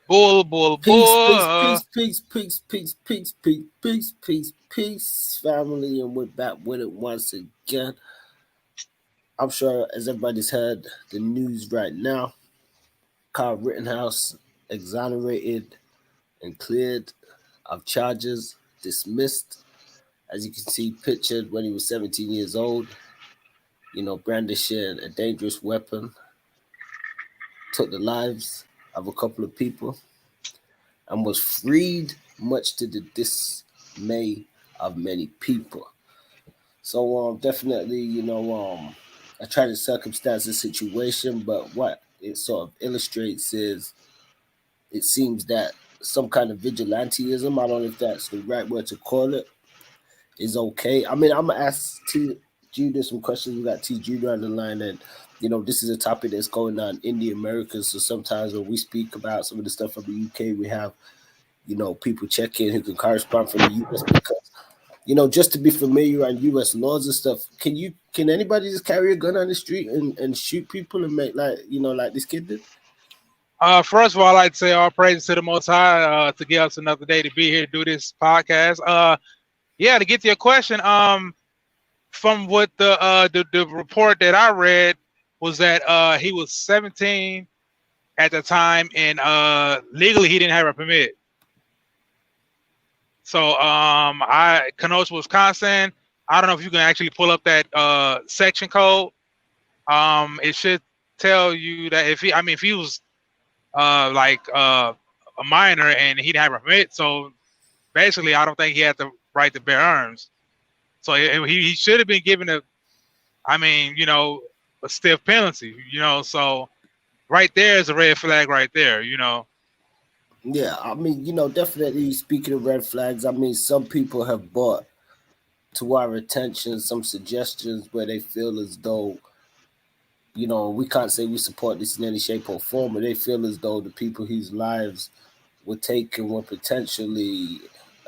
Bull, bull, Peace, peace, bull. peace, peace, peace, peace, peace, peace, peace, peace, peace, family, and we're back with it once again. I'm sure as everybody's heard the news right now, Kyle Rittenhouse exonerated and cleared of charges, dismissed. As you can see, pictured when he was 17 years old, brandishing a dangerous weapon, took the lives of a couple of people, and was freed, much to the dismay of many people. So definitely, a tragic circumstance and situation, but what it sort of illustrates is it seems that some kind of vigilanteism, I don't know if that's the right word to call it, is okay. I mean, I'm gonna ask T Judah some questions. We got T Judah on the line, and this is a topic that's going on in the Americas. So sometimes when we speak about some of the stuff from the UK, we have people check in who can correspond from the US because just to be familiar on US laws and stuff. Can anybody just carry a gun on the street and shoot people and make like this kid did? First of all, I'd say all praises to the Most High to give us another day to be here to do this podcast. Yeah, to get to your question, from what the report that I read was that he was 17 at the time, and legally he didn't have a permit. So I Kenosha, Wisconsin. I don't know if you can actually pull up that section code. It should tell you that if he was a minor and he didn't have a permit, so basically I don't think he had the right to bear arms. So he should have been given a stiff penalty. So right there is a red flag right there. Yeah, I mean, definitely speaking of red flags, I mean, some people have brought to our attention some suggestions where they feel as though, we can't say we support this in any shape or form, but they feel as though the people whose lives were taken were potentially,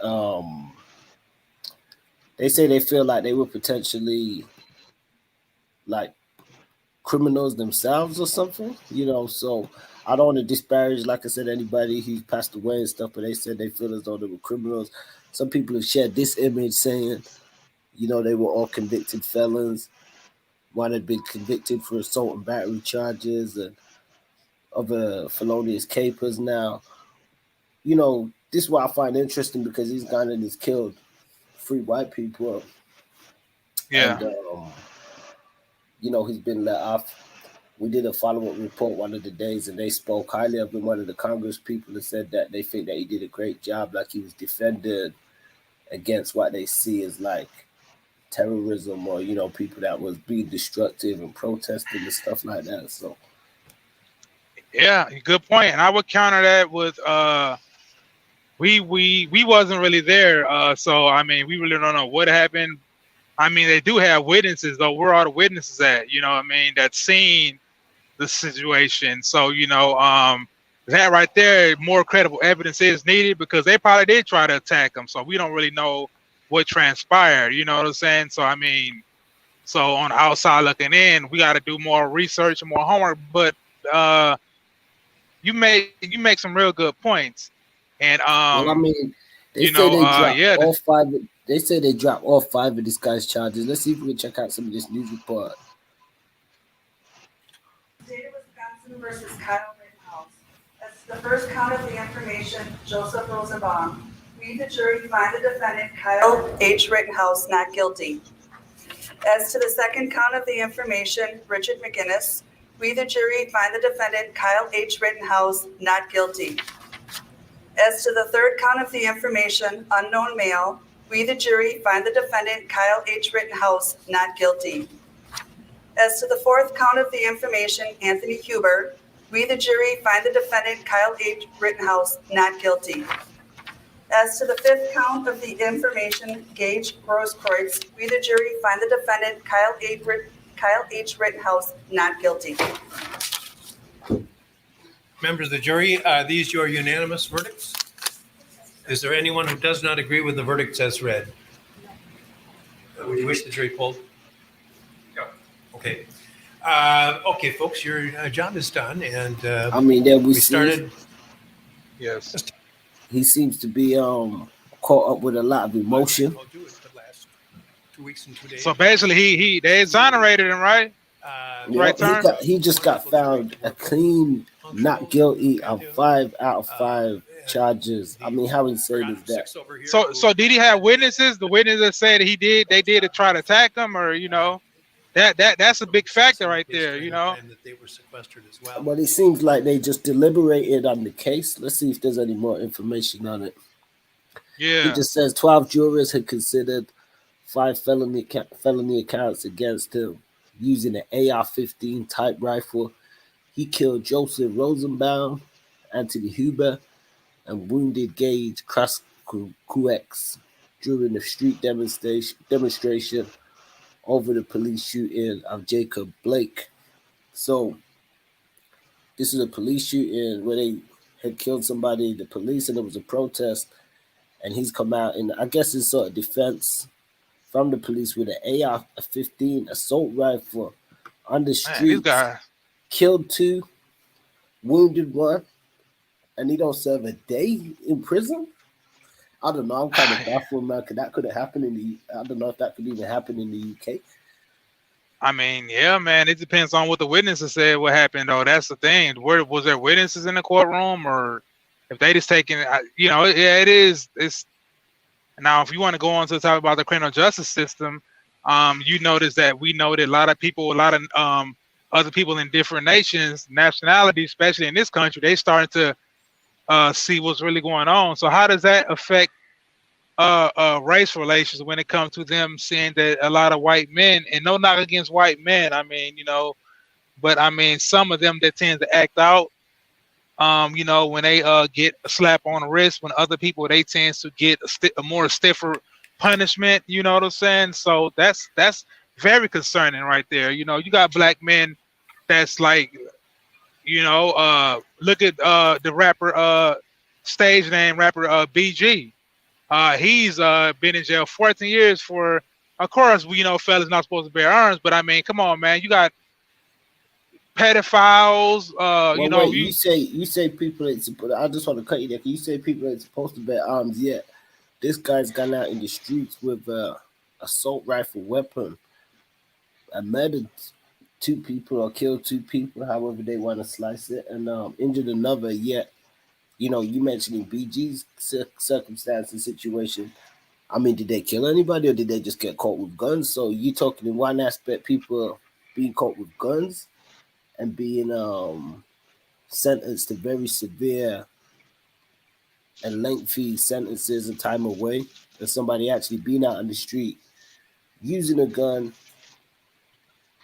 um, they say they feel like they were potentially like criminals themselves or something, So I don't want to disparage, like I said, anybody who's passed away and stuff, but they said they feel as though they were criminals. Some people have shared this image saying, they were all convicted felons. One had been convicted for assault and battery charges and other felonious capers. Now, this is what I find interesting because he's gone and he's killed three white people, Yeah. and he's been let off. We did a follow-up report one of the days, and they spoke highly of him. One of the Congress people and said that they think that he did a great job, like he was defended against what they see as like terrorism or people that was being destructive and protesting and stuff like that. So Yeah, good point. And I would counter that with we wasn't really there. So I mean, we really don't know what happened. I mean, they do have witnesses though. Where are the witnesses at? That seen the situation. So that right there, more credible evidence is needed because they probably did try to attack him. So we don't really know what transpired. You know what I'm saying? So I mean, so on the outside looking in, we got to do more research and more homework. But you make some real good points, and well, I mean, they say they dropped yeah, all five. They say they dropped all five of these guys' charges. Let's see if we can check out some of this news report. State of Wisconsin versus Kyle Rittenhouse. As to the first count of the information, Joseph Rosenbaum. We, the jury, find the defendant Kyle H. Rittenhouse not guilty. As to the second count of the information, Richard McGinnis. We, the jury, find the defendant Kyle H. Rittenhouse not guilty. As to the third count of the information, unknown male. We, the jury, find the defendant Kyle H. Rittenhouse not guilty. As to the fourth count of the information, Anthony Huber, we, the jury, find the defendant Kyle H. Rittenhouse not guilty. As to the fifth count of the information, Gage Grosskreutz, we, the jury, find the defendant Kyle H. Rittenhouse not guilty. Members of the jury, are these your unanimous verdicts? Is there anyone who does not agree with the verdicts as read? Would you wish the jury polled? No. Okay. Okay, folks, your job is done, and I mean, then we started. Yes. He seems to be caught up with a lot of Well, I emotion. told you it's the last 2 weeks and 2 days. So basically, he they exonerated him, right? Right Yep, term. he just got found a clean not guilty on 5 out of 5 charges. I mean, how insane is that? So did he have witnesses? The witnesses said he did. They did to try to attack him, or that's a big factor right there. That they were sequestered as well. But it seems like they just deliberated on the case. Let's see if there's any more information on it. It Yeah. just says 12 jurors had considered 5 felony accounts against him using an AR-15 type rifle. He killed Joseph Rosenbaum, Anthony Huber, and wounded Gage Kraskuex during the street demonstration over the police shooting of Jacob Blake. So this is a police shooting where they had killed somebody, the police, and there was a protest, and he's come out in, I guess, in sort of defense from the police with an AR-15 assault rifle on the Man, these streets, guys. killed 2, wounded 1, and he don't serve a day in prison. I don't know. I'm kind of baffled, man. That could have happened in the. I don't know if that could even happen in the UK. I mean, yeah, man. It depends on what the witnesses said. What happened, though? That's the thing. Where was there witnesses in the courtroom, or if they just taking, yeah, it is. It's now. If you want to go on to talk about the criminal justice system, you notice that we know that a lot of people, a lot of other people in different nations, nationalities, especially in this country, they starting to see what's really going on. So how does that affect race relations when it comes to them seeing that a lot of white men, and no knock against white men, I mean, but I mean some of them that tend to act out, when they get a slap on the wrist, when other people they tend to get a more stiffer punishment, you know what I'm saying? So that's very concerning right there. You got black men that's like, look at the rapper stage name rapper BG. He's been in jail 14 years for. Of course, we know fellas not supposed to bear arms, but I mean, come on, man, you got pedophiles. Well, wait. You say people ain't supposed. I just want to cut you there. You say people ain't supposed to bear arms yet. This guy's gone out in the streets with a assault rifle weapon and murdered 2 people or killed 2 people, however they want to slice it, and injured another. Yet, you mentioning BG's circumstance and situation. I mean, did they kill anybody or did they just get caught with guns? So you talking in one aspect, people being caught with guns and being sentenced to very severe and lengthy sentences and time away, and somebody actually being out on the street using a gun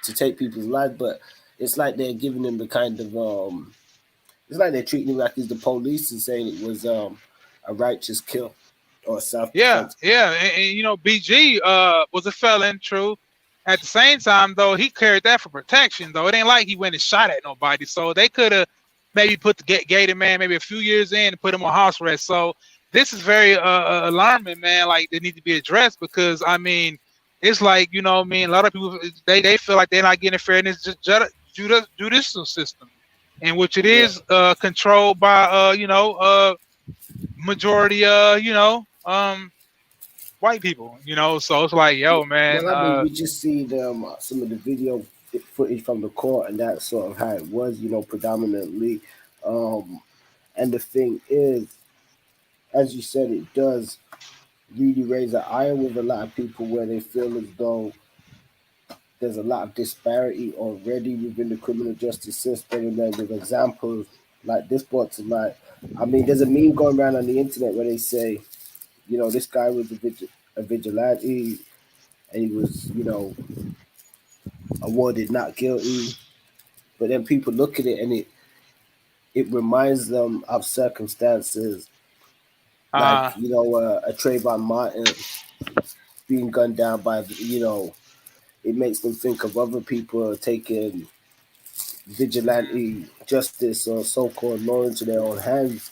to take people's lives. But it's like they're giving them the kind of it's like they're treating him like he's the police and saying it was a righteous kill or self Yeah, defense. yeah, and BG was a felon, true. At the same time, though, he carried that for protection. Though it ain't like he went and shot at nobody, so they could have maybe put the gated man maybe a few years in and put him on house arrest. So this is very alarming, man. Like they need to be addressed because I mean, it's like what I mean. A lot of people they feel like they're not getting fair in this judicial system, in which it Yeah. is controlled by majority white people, so it's like, yo, man, Well, I mean, we just see some of the video footage from the court, and that's sort of how it was, predominantly. Um, and the thing is, as you said, it does really raise an iron with a lot of people where they feel as though there's a lot of disparity already within the criminal justice system, and then with examples like this brought to light. I mean, there's a meme going around on the internet where they say, this guy was a vigilante, and he was, awarded not guilty. But then people look at it and it reminds them of circumstances like, uh a Trayvon Martin being gunned down by, it makes them think of other people taking vigilante justice or so-called law into their own hands.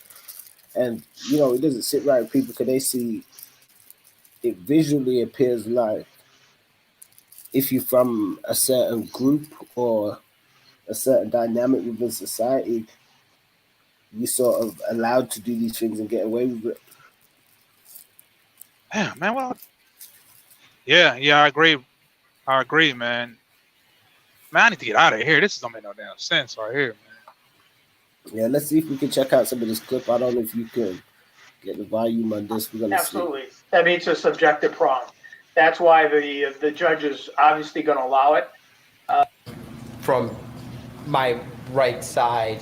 And, it doesn't sit right with people because they see it visually appears like if you're from a certain group or a certain dynamic within society, you sort of allowed to do these things and get away with it. Damn, man. Well, yeah, I agree. I agree, man. Man, I need to get out of here. This don't make no damn sense right here, man. Yeah, let's see if we can check out some of this clip. I don't know if you can get the volume on this. We're gonna Absolutely. That meets a subjective prong. That's why the judge is obviously going to allow it. From my right side.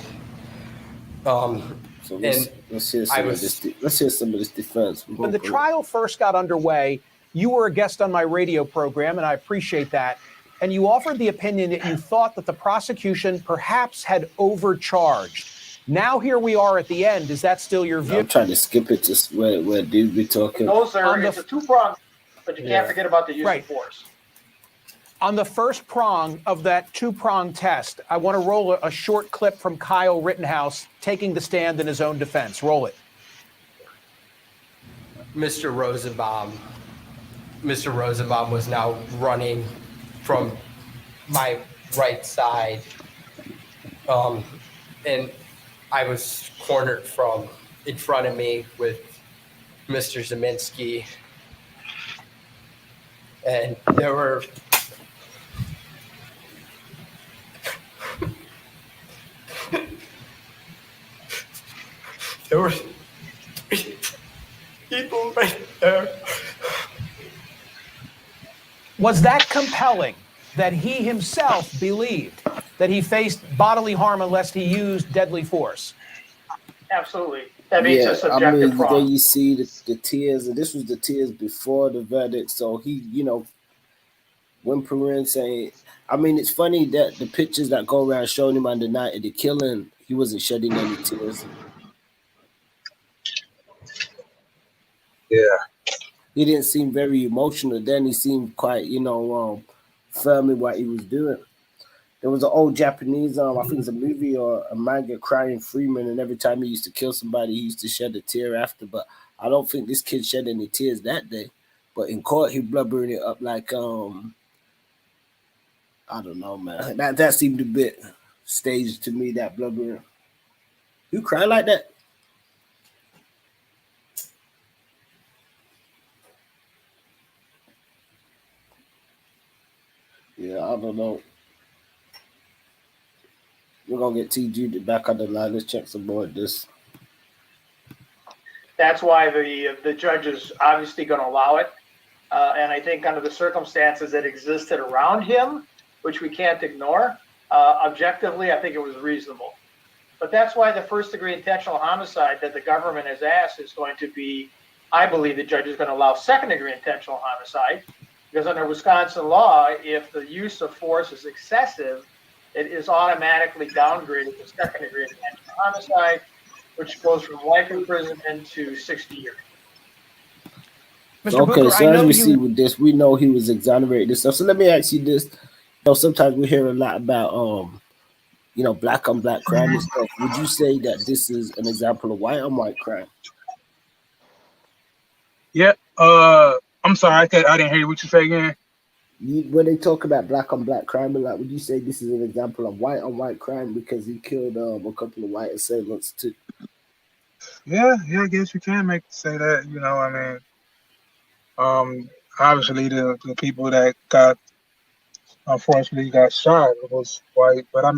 So let's hear some of this. Let's hear some of this defense. When the trial first got underway, you were a guest on my radio program, and I appreciate that. And you offered the opinion that you thought that the prosecution perhaps had overcharged. Now here we are at the end. Is that still your view? I'm trying to skip it to where dude be talking. No, sir. It's a two-pronged, but you can't forget about the use of force. On the first prong of that two-prong test, I want to roll a short clip from Kyle Rittenhouse taking the stand in his own defense. Roll it. Mr. Rosenbaum was now running from my right side. And I was cornered from in front of me with Mr. Zeminski. And there were people right there. Was that compelling that he himself believed that he faced bodily harm unless he used deadly force? Absolutely. That means a subjective prong. There you see the tears, and this was the tears before the verdict. So he, whimpering, saying, it's funny that the pictures that go around showing him on the night of the killing, he wasn't shedding any tears. Yeah. He didn't seem very emotional then. He seemed quite, firm in what he was doing. There was an old Japanese, I think it's a movie or a manga, Crying Freeman, and every time he used to kill somebody, he used to shed a tear after. But I don't think this kid shed any tears that day. But in court, he blubbering it up like, I don't know, man. That seemed a bit staged to me, that blubbering. You cry like that? Yeah, I don't know. We're going to get TG back on the line. Let's check some more of this. That's why the judge is obviously going to allow it. And I think under the circumstances that existed around him, which we can't ignore, objectively, I think it was reasonable. But that's why the first-degree intentional homicide that the government has asked is going to be, I believe the judge is going to allow second-degree intentional homicide, because under Wisconsin law, if the use of force is excessive, it is automatically downgraded to second-degree intentional homicide, which goes from life imprisonment to 60 years. Mr. Okay, Booker, so as we see with this, we know he was exonerated and stuff. So let me ask you this. Sometimes we hear a lot about, black on black crime and stuff. Would you say that this is an example of white on white crime? Yeah. I'm sorry, I didn't hear what you say again. When they talk about black on black crime a lot, would you say this is an example of white on white crime because he killed a couple of white assailants too? Yeah, I guess you can say that. Obviously the people that unfortunately got shot was white, but I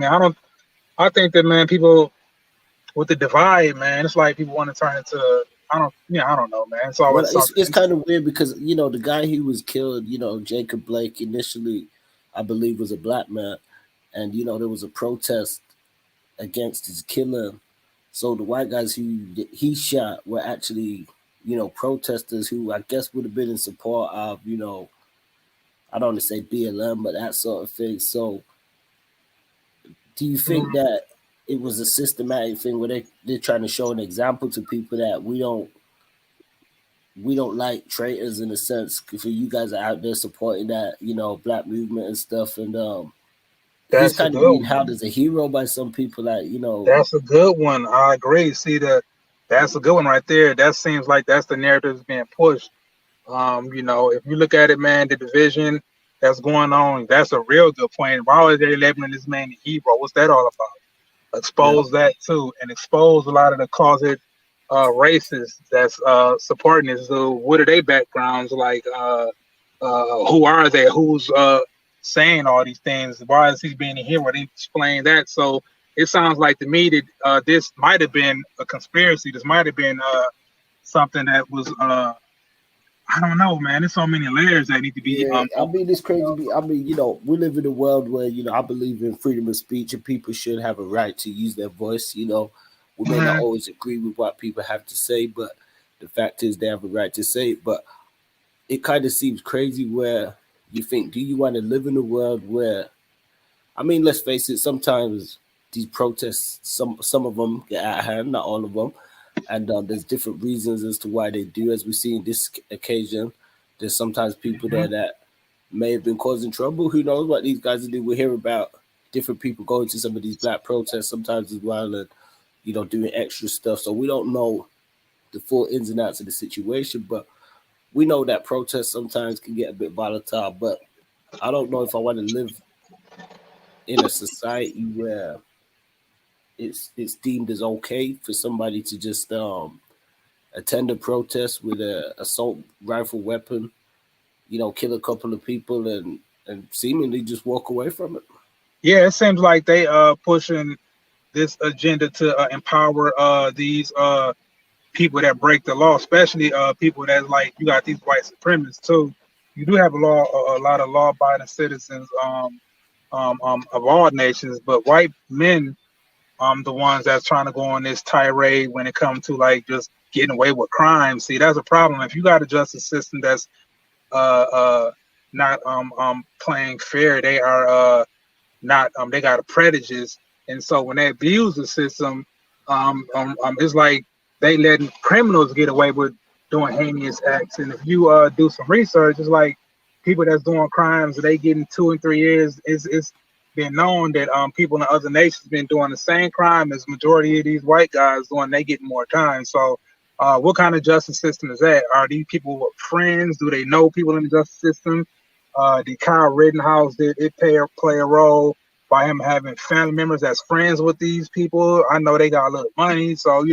think that, man, people with the divide, man, it's like people want to turn into. I don't know, man. It's always it's kind of weird because the guy who was killed, Jacob Blake, initially, I believe, was a black man, and there was a protest against his killing. So the white guys who he shot were actually, protesters who I guess would have been in support of, I don't want to say BLM, but that sort of thing. So, do you think that it was a systematic thing where they're trying to show an example to people that we don't like traitors in a sense? For you guys are out there supporting that, black movement and stuff, and he's kind of being held as a hero by some people. That's a good one. I agree. See that's a good one right there. That seems like that's the narrative that's being pushed. If you look at it, man, the division that's going on, that's a real good point. Why are they labeling this man a hero? What's that all about? expose that too, and expose a lot of the closet racists that's supporting this. So what are their backgrounds like? Who are they? Who's saying all these things? Why is he being a hero? They explain that. So it sounds like to me that this might have been a conspiracy. This might have been something that was I don't know, man. There's so many layers that need to be Yeah, I mean, it's crazy. I mean, we live in a world where, I believe in freedom of speech and people should have a right to use their voice. We may not Mhm. always agree with what people have to say, but the fact is they have a right to say it. But it kind of seems crazy where you think, do you want to live in a world where, I mean, let's face it, sometimes these protests, some of them get out of hand, not all of them. And there's different reasons as to why they do, as we see in this occasion. There's sometimes people there that may have been causing trouble. Who knows what these guys do? We hear about different people going to some of these black protests sometimes as well, and doing extra stuff. So we don't know the full ins and outs of the situation, but we know that protests sometimes can get a bit volatile. But I don't know if I want to live in a society where it's deemed as okay for somebody to just attend a protest with a assault rifle weapon, kill a couple of people and seemingly just walk away from it. Yeah, it seems like they pushing this agenda to empower these people that break the law, especially people that like you got these white supremacists too. You do have a lot of law-abiding citizens of all nations, but white men the ones that's trying to go on this tirade when it comes to like just getting away with crime. See, that's a problem. If you got a justice system that's uh uh not playing fair, they are not they got a prejudice, and so when they abuse the system, it's like they letting criminals get away with doing heinous acts. And if you do some research, it's like people that's doing crimes, they getting 2 and 3 years. It's been known that people in other nations been doing the same crime as majority of these white guys doing. They get more time. So. What kind of justice system is that? Are these people friends? Do they know people in the justice system? Did Kyle Rittenhouse did it play a role by him having family members that's friends with these people? I know they got a little money, so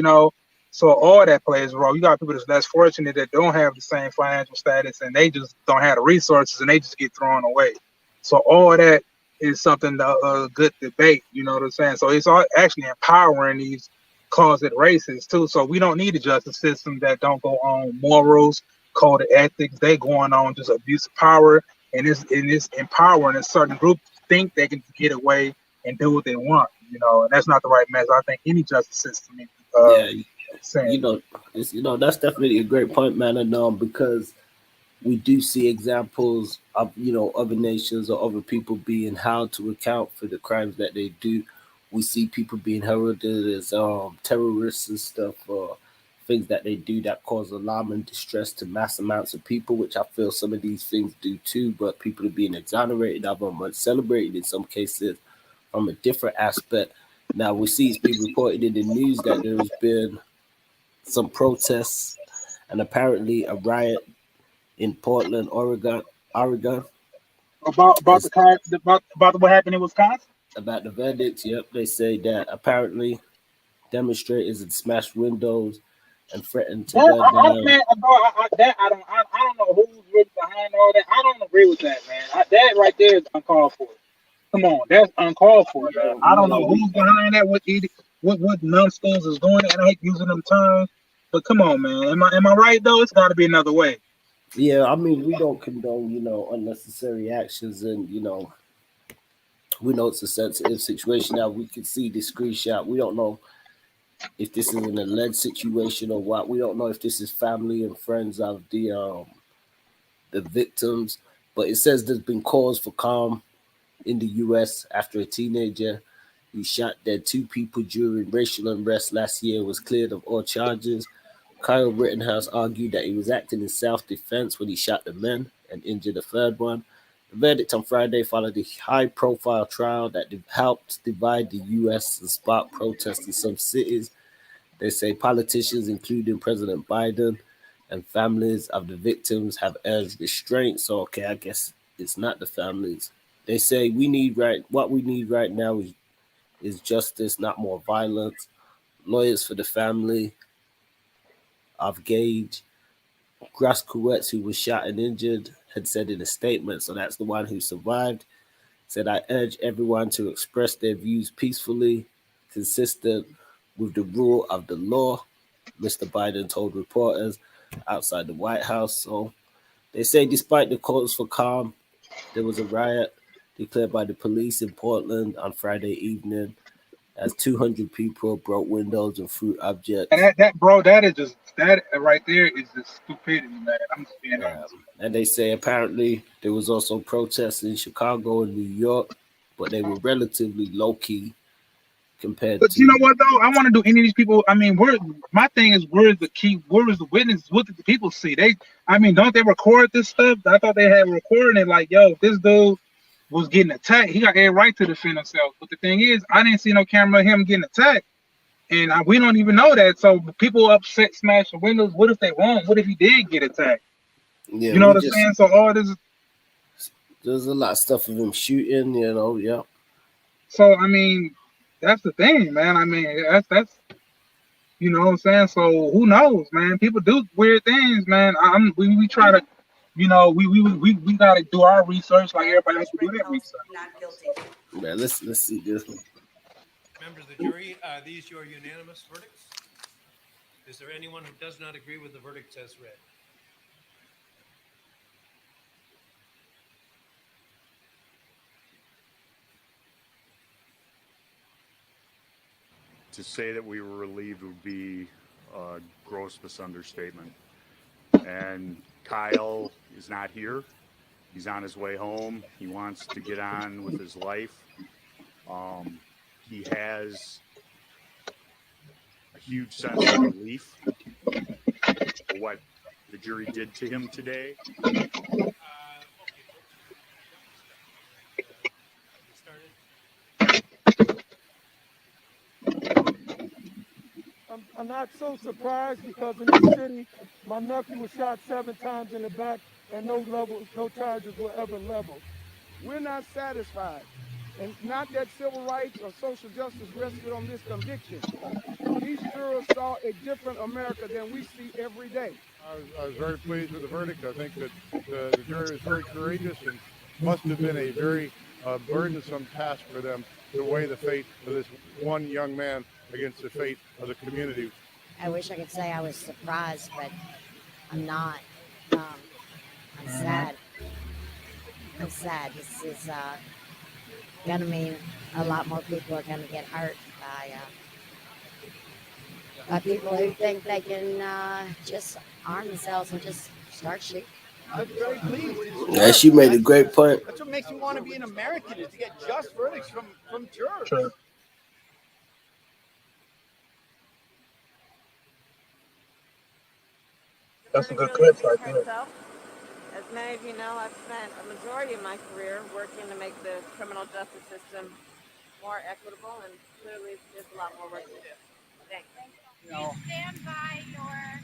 so all that plays a role. You got people that's less fortunate that don't have the same financial status, and they just don't have the resources, and they just get thrown away. So all that is something to good debate. You know what I'm saying? So it's all actually empowering these closet racists too. So we don't need a justice system that don't go on morals, code of ethics. They going on just abuse of power, and it's empowering a certain group to think they can get away and do what they want, and that's not the right message. I think any justice system needs to Yeah, saying. that's definitely a great point, man. And because we do see examples of other nations or other people being held to account for the crimes that they do. We see people being heralded as terrorists and stuff for things that they do that cause alarm and distress to mass amounts of people, which I feel some of these things do too. But people are being exonerated of them and celebrated in some cases from a different aspect. Now we see it's been reported in the news that there's been some protests and apparently a riot in Portland, Oregon, About as the about what happened in Wisconsin. about the verdicts. Yep, they say that apparently demonstrators had smashed windows and threatened to That burn down. man, bro, that I don't know who's really behind all that. I don't agree with that, man. That right there is uncalled for. Come on, that's uncalled for, man. I don't know who's behind that. What numbskulls is doing it, and I hate using them terms. But come on, man. Am I right though? It's got to be another way. Yeah, I mean, we don't condone, unnecessary actions, and we know it's a sensitive situation. Now we can see the screenshot. We don't know if this is an alleged situation or what. We don't know if this is family and friends of the victims, but it says there's been cause for calm in the U.S. after a teenager who shot dead two people during racial unrest last year was cleared of all charges. Kyle Rittenhouse argued that he was acting in self-defense when he shot the men and injured a third one. The verdict on Friday followed a high-profile trial that helped divide the U.S. and spark protests in some cities. They say politicians, including President Biden, and families of the victims have urged restraint. So, okay, I guess it's not the families. They say what we need right now is is justice, not more violence. Lawyers for the family of Gage Graskowitz, who was shot and injured, had said in a statement, so that's the one who survived, said, I urge everyone to express their views peacefully, consistent with the rule of the law, Mr. Biden told reporters outside the White House. So they say despite the calls for calm, there was a riot declared by the police in Portland on Friday evening as 200 people broke windows and threw objects. And that bro, that is just that right there is just stupidity, man. I'm just being honest. And they say apparently there was also protests in Chicago and New York, but they were relatively low key compared But to. you know what though? I want to do any of these people. I mean, my thing is where's the key? Where was the witness? What did the people see? I mean, don't they record this stuff? I thought they had recorded it. Like, yo, this dude was getting attacked. He got every right to defend himself. But the thing is, I didn't see no camera of him getting attacked, and we don't even know that. So people upset, smashing windows. What if they won't? What if he did get attacked? Yeah, you know what I'm saying? So all this. There's a lot of stuff of him shooting. Yeah. So I mean, that's the thing, man. I mean, that's you know what I'm saying. So who knows, man? People do weird things, man. We try to, we got to do our research like everybody else will do their research. Not guilty. Man, let's see this one. Members of the jury, are these your unanimous verdicts? Is there anyone who does not agree with the verdicts as read? To say that we were relieved would be a gross misunderstatement. And Kyle is not here. He's on his way home. He wants to get on with his life. He has a huge sense of relief for what the jury did to him today. I'm not so surprised because in this city, my nephew was shot 7 times in the back and no charges were ever leveled. We're not satisfied. And not that civil rights or social justice rested on this conviction. These jurors saw a different America than we see every day. I was very pleased with the verdict. I think that the jury was very courageous and must have been a very burdensome task for them to weigh the fate of this one young man against the fate of the community. I wish I could say I was surprised, but I'm not. I'm sad. I'm sad. This is gonna mean a lot more people are gonna get hurt by people who think they can just arm themselves and just start shooting. Yeah, she made a great point. That's what makes me want to be an American, is to get just verdicts from jurors. Sure. That's some good clips right there. As many of you know, I've spent a majority of my career working to make the criminal justice system more equitable, and clearly there's a lot more work to do. Thanks. Do you stand by your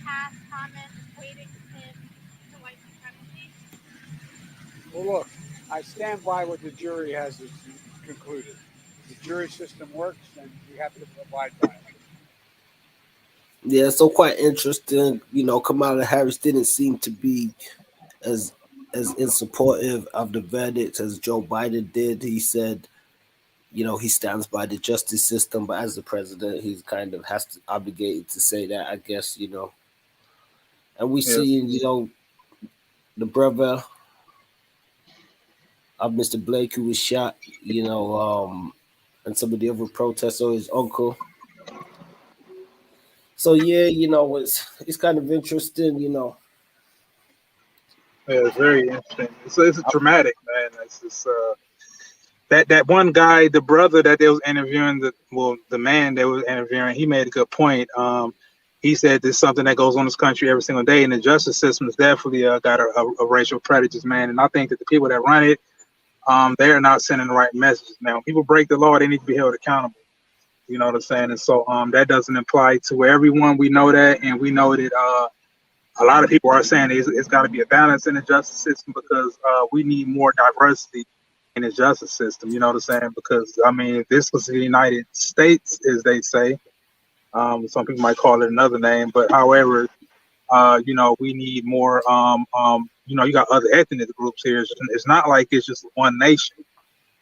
past comments equating him to white supremacy? Well, look, I stand by what the jury has concluded. The jury system works, and we have to abide by it. Yeah, so quite interesting. Kamala Harris didn't seem to be as insupportive of the verdict as Joe Biden did. He said, he stands by the justice system, but as the president, he's kind of obligated to say that, I guess, And we see, the brother of Mr. Blake who was shot, and some of the other protesters, his uncle. So yeah, it's kind of interesting, Yeah, it's very interesting. It's dramatic, man. It's just that one guy, the brother that they was interviewing, the man they was interviewing, he made a good point. He said there's something that goes on in this country every single day, and the justice system has definitely got a racial prejudice, man. And I think that the people that run it, they're not sending the right messages. Now, when people break the law, they need to be held accountable. You know what I'm saying? And so that doesn't apply to everyone. We know that, and we know that a lot of people are saying it's got to be a balance in the justice system because we need more diversity in the justice system. You know what I'm saying? Because I mean, if this was the United States, as they say, some people might call it another name, but however, you know, we need more. You know, you got other ethnic groups here. It's not like it's just one nation.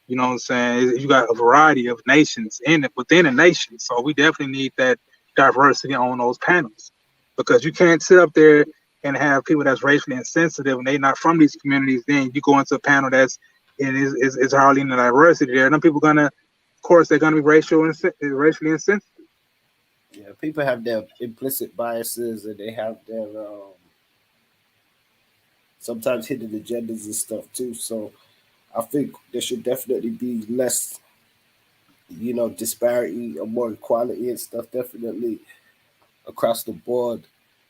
You know what I'm saying? You got a variety of nations in it within a nation. So we definitely need that diversity on those panels because you can't sit up there and have people that's racially insensitive and they're not from these communities. Then you go into a panel that's and is hardly any diversity there. And then people gonna, of course, they're gonna be racially insensitive. Yeah, people have their implicit biases and they have their sometimes hidden agendas and stuff too. So I think there should definitely be less, disparity or more equality and stuff. Definitely across the board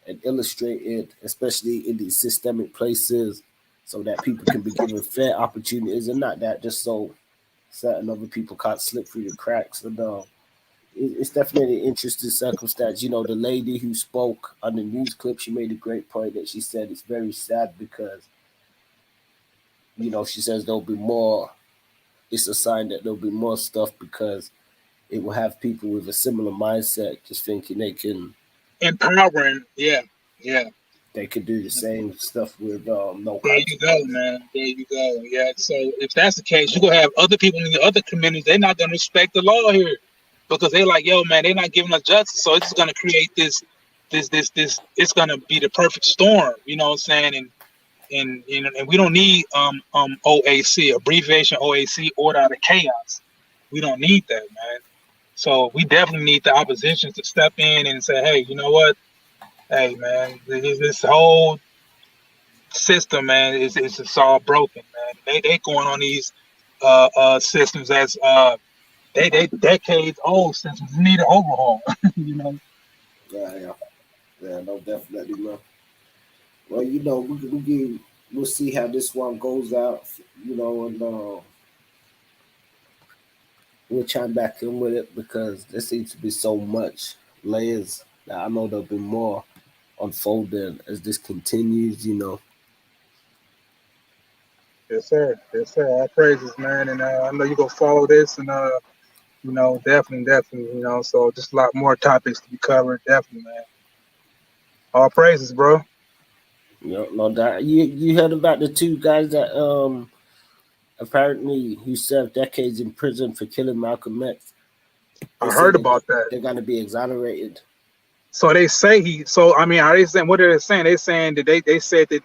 and illustrate it, especially in these systemic places, so that people can be given fair opportunities and not that just so certain other people can't slip through the cracks. And it's definitely an interesting circumstance. You know, the lady who spoke on the news clip, she made a great point that she said it's very sad because, she says there'll be more. It's a sign that there'll be more stuff because it will have people with a similar mindset just thinking Empowering, yeah, yeah. they could do the same stuff with no There you go, consequences. man. There you go. Yeah. So if that's the case, you're gonna have other people in the other communities. They're not gonna respect the law here because they're like, yo, man, they're not giving us justice. So it's gonna create this. It's gonna be the perfect storm. You know what I'm saying? And we don't need OAC, abbreviation OAC, order out of chaos. We don't need that, man. So we definitely need the opposition to step in and say, hey, you know what? Hey, man, this whole system, man, it's just all broken, man. They going on these systems as they decades old systems need an overhaul. You know. Yeah, no, definitely, man. Well, we'll see how this one goes out, and we'll chime back in with it because there seems to be so much layers. Now, I know there'll be more unfolding as this continues. Yes, sir. Yes, sir. All praises, man. And I know you gonna follow this, and definitely. So just a lot more topics to be covered. Definitely, man. All praises, bro. No doubt. You heard about the two guys that apparently who served decades in prison for killing Malcolm X. They I say heard about that. they're gonna be exonerated. So they say he. So I mean, are they saying what are they saying? They saying that they said that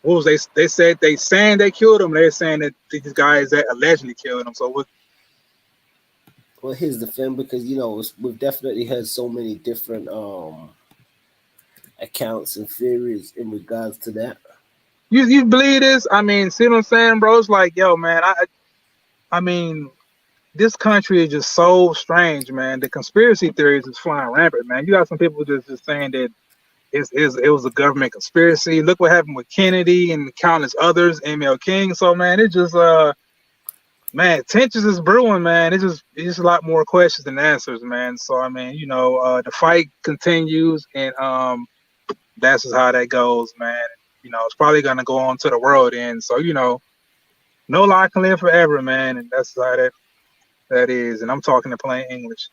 what was they said they saying they killed him. They're saying that these guys that allegedly killed him. So what? Well, here's the thing, because we've definitely heard so many different accounts and theories in regards to that. You believe this? I mean, see what I'm saying, bro? It's like, yo, man. I mean, this country is just so strange, man. The conspiracy theories is flying rampant, man. You got some people just saying that it was a government conspiracy. Look what happened with Kennedy and countless others, ML King. So man, it just man, tensions is brewing, man. It's just a lot more questions than answers, man. So I mean, the fight continues, and that's just how that goes, man. It's probably gonna go on to the world end. So no lie can live forever, man, and that's how that is. And I'm talking in plain English.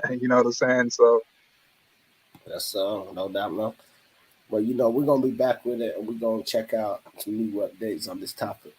You know what I'm saying? So That's no doubt, man. Well, we're gonna be back with it, and we're gonna check out some new updates on this topic.